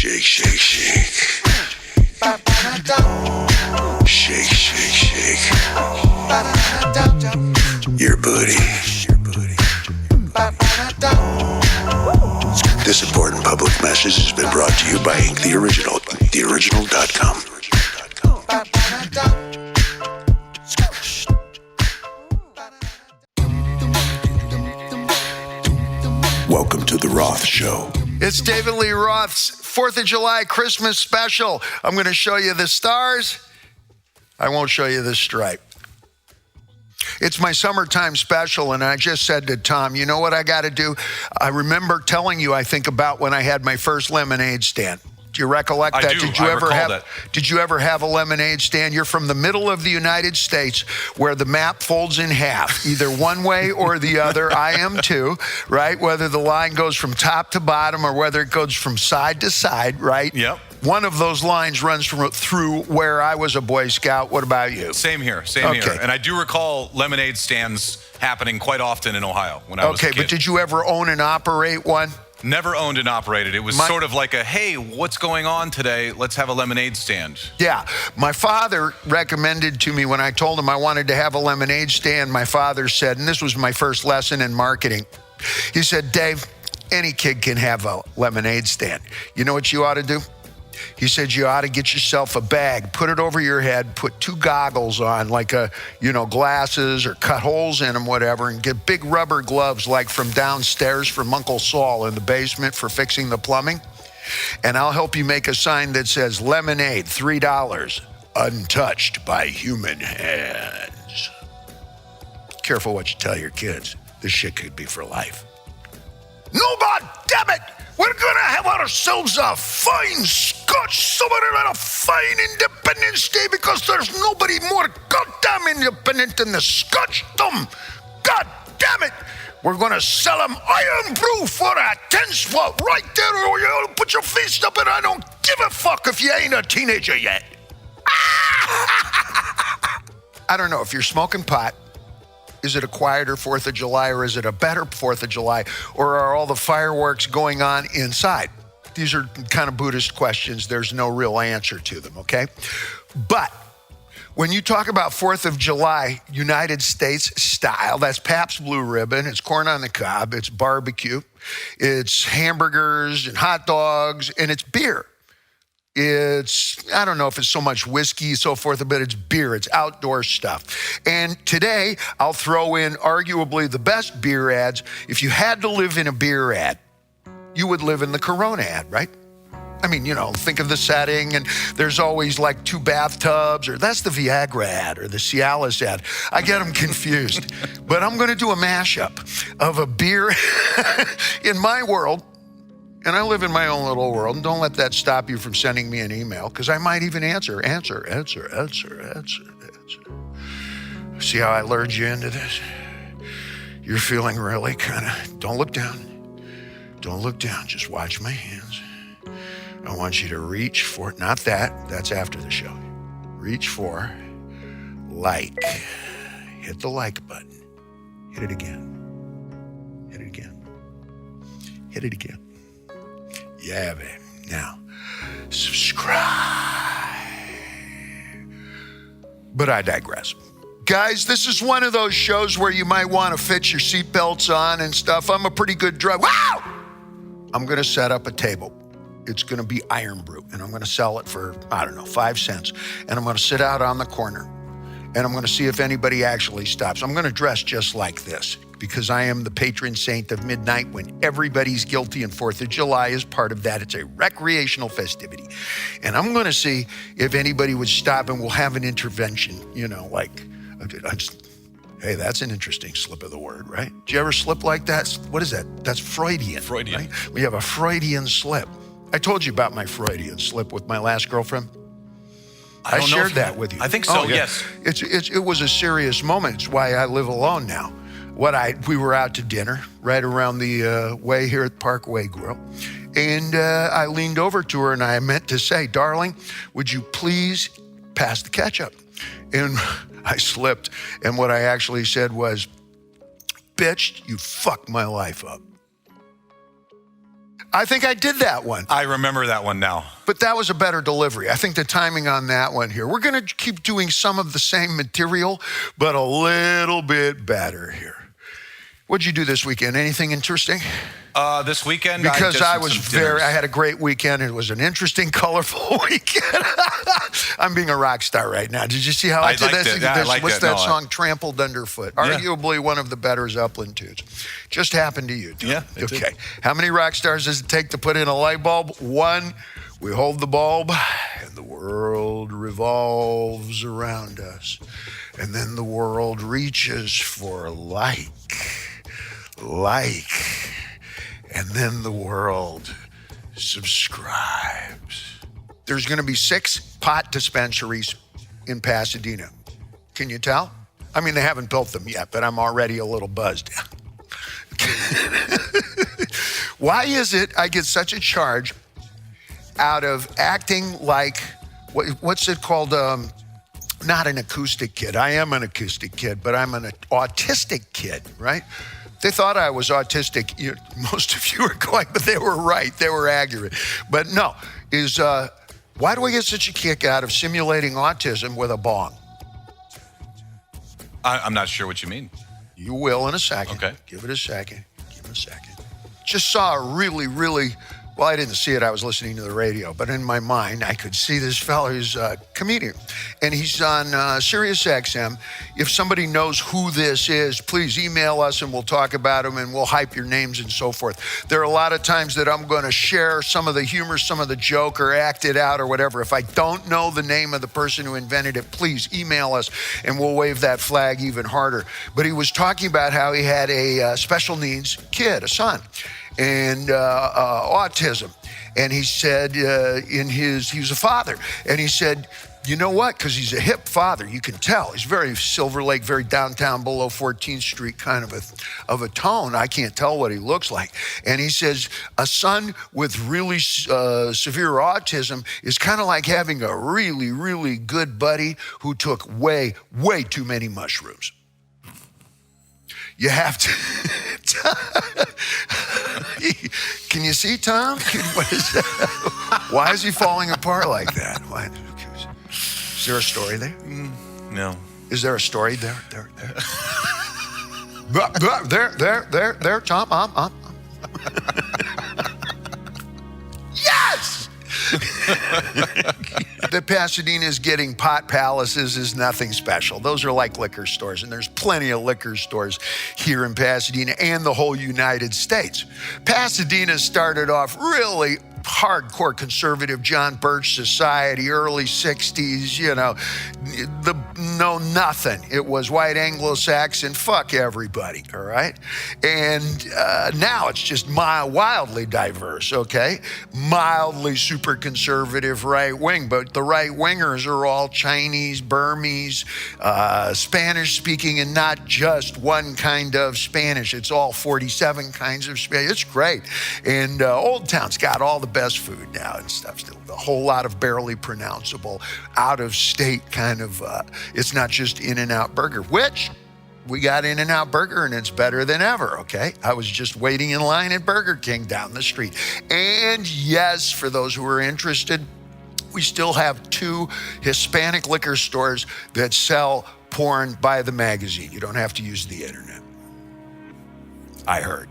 Shake, shake, shake. Shake, shake, shake. Your booty. This important public message has been brought to you by Inc. The Original, theoriginal.com. Welcome to the Roth Show. It's David Lee Roth's 4th of July Christmas special. I'm going to show you the stars. I won't show you the stripe. It's my summertime special, and I just said to Tom, you know what I got to do? I remember telling you, I think, about when I had my first lemonade stand. Do you recollect that? I do. I recall that. Did you ever have a lemonade stand? You're from the middle of the United States where the map folds in half, either one way or the other. I am too, right? Whether the line goes from top to bottom or whether it goes from side to side, right? Yep. One of those lines runs through where I was a Boy Scout. What about you? Same here. And I do recall lemonade stands happening quite often in Ohio when I was a kid. Okay, but did you ever own and operate one? Never owned and operated. It was sort of like a, hey, what's going on today? Let's have a lemonade stand. Yeah. My father recommended to me when I told him I wanted to have a lemonade stand, my father said, and this was my first lesson in marketing, he said, Dave, any kid can have a lemonade stand. You know what you ought to do? He said, you ought to get yourself a bag, put it over your head, put 2 goggles on, like glasses or cut holes in them, whatever, and get big rubber gloves like from downstairs from Uncle Saul in the basement for fixing the plumbing. And I'll help you make a sign that says lemonade, $3, untouched by human hands. Careful what you tell your kids. This shit could be for life. No, God damn it! We're gonna have ourselves a fine Scotch summer and a fine Independence Day because there's nobody more goddamn independent than the Scotchdom. God damn it! We're gonna sell them iron brew for a 10 spot right there, or you'll put your fist up and I don't give a fuck if you ain't a teenager yet. I don't know if you're smoking pot. Is it a quieter 4th of July or is it a better 4th of July? Or are all the fireworks going on inside? These are kind of Buddhist questions. There's no real answer to them, okay? But when you talk about 4th of July, United States style, that's Pabst Blue Ribbon, it's corn on the cob, it's barbecue, it's hamburgers and hot dogs, and it's beer. It's, I don't know if it's so much whiskey, so forth, but it's beer. It's outdoor stuff. And today, I'll throw in arguably the best beer ads. If you had to live in a beer ad, you would live in the Corona ad, right? I mean, think of the setting, and there's always like 2 bathtubs, or that's the Viagra ad, or the Cialis ad. I get them confused. But I'm going to do a mashup of a beer in my world. And I live in my own little world, and don't let that stop you from sending me an email, because I might even answer. See how I lured you into this? You're feeling really kind of, don't look down. Don't look down, just watch my hands. I want you to reach for, not that, that's after the show. Reach for like. Hit the like button. Hit it again. Hit it again. Hit it again. Yeah, babe. Now, subscribe. But I digress. Guys, this is one of those shows where you might want to fit your seatbelts on and stuff. I'm a pretty good driver. Wow! I'm going to set up a table. It's going to be iron brew, and I'm going to sell it for, 5 cents. And I'm going to sit out on the corner, and I'm going to see if anybody actually stops. I'm going to dress just like this, because I am the patron saint of midnight when everybody's guilty, and 4th of July is part of that. It's a recreational festivity. And I'm going to see if anybody would stop, and we'll have an intervention, hey, that's an interesting slip of the word, right? Do you ever slip like that? What is that? That's Freudian. Right? We have a Freudian slip. I told you about my Freudian slip with my last girlfriend. I shared that with you. I think so, yes. It was a serious moment. It's why I live alone now. We were out to dinner right around the way here at Parkway Grill. And I leaned over to her and I meant to say, darling, would you please pass the ketchup? And I slipped. And what I actually said was, bitch, you fucked my life up. I think I did that one. I remember that one now. But that was a better delivery. I think the timing on that one here. We're going to keep doing some of the same material, but a little bit better here. What'd you do this weekend? Anything interesting? This weekend, because I I had a great weekend. It was an interesting, colorful weekend. I'm being a rock star right now. Did you see how I did liked this? it. Yeah, I liked What's it. that No, song? Trampled Underfoot. Arguably one of the better Zeppelin tunes. Just happened to you, Tom. Yeah. Okay. How many rock stars does it take to put in a light bulb? One. We hold the bulb, and the world revolves around us. And then the world reaches for like. And then the world subscribes. There's going to be 6 pot dispensaries in Pasadena. Can you tell? I mean, they haven't built them yet, but I'm already a little buzzed. Why is it I get such a charge out of acting like, what's it called? Not an acoustic kid. I am an acoustic kid, but I'm an autistic kid, right? They thought I was autistic. Most of you are going, but they were right. They were accurate. But no, why do I get such a kick out of simulating autism with a bong? I'm not sure what you mean. You will in a second. Okay. Give it a second. Just saw a really, well, I didn't see it. I was listening to the radio. But in my mind, I could see this fellow who's a comedian. And he's on Sirius XM. If somebody knows who this is, please email us and we'll talk about him and we'll hype your names and so forth. There are a lot of times that I'm going to share some of the humor, some of the joke, or act it out or whatever. If I don't know the name of the person who invented it, please email us and we'll wave that flag even harder. But he was talking about how he had a special needs kid, a son, and autism. And he said he was a father. And he said, you know what? Because he's a hip father, you can tell. He's very Silver Lake, very downtown below 14th Street kind of a tone. I can't tell what he looks like. And he says, a son with really severe autism is kind of like having a really, really good buddy who took way, way too many mushrooms. You have to. Can you see, Tom? What is that? Why is he falling apart like that? Is there a story there? No. Is there a story there? There, Tom. Yes! That Pasadena is getting pot palaces is nothing special. Those are like liquor stores, and there's plenty of liquor stores here in Pasadena and the whole United States. Pasadena started off really hardcore conservative John Birch society, early 60s, nothing. It was white Anglo-Saxon, fuck everybody, all right? And now it's just wildly diverse, okay? Mildly super conservative right wing, but the right wingers are all Chinese, Burmese, Spanish speaking, and not just one kind of Spanish. It's all 47 kinds of Spanish. It's great. And Old Town's got all the best food now and stuff still. A whole lot of barely pronounceable, out-of-state kind of, it's not just In-N-Out Burger, which we got In-N-Out Burger and it's better than ever, okay? I was just waiting in line at Burger King down the street. And yes, for those who are interested, we still have 2 Hispanic liquor stores that sell porn by the magazine. You don't have to use the internet. I heard.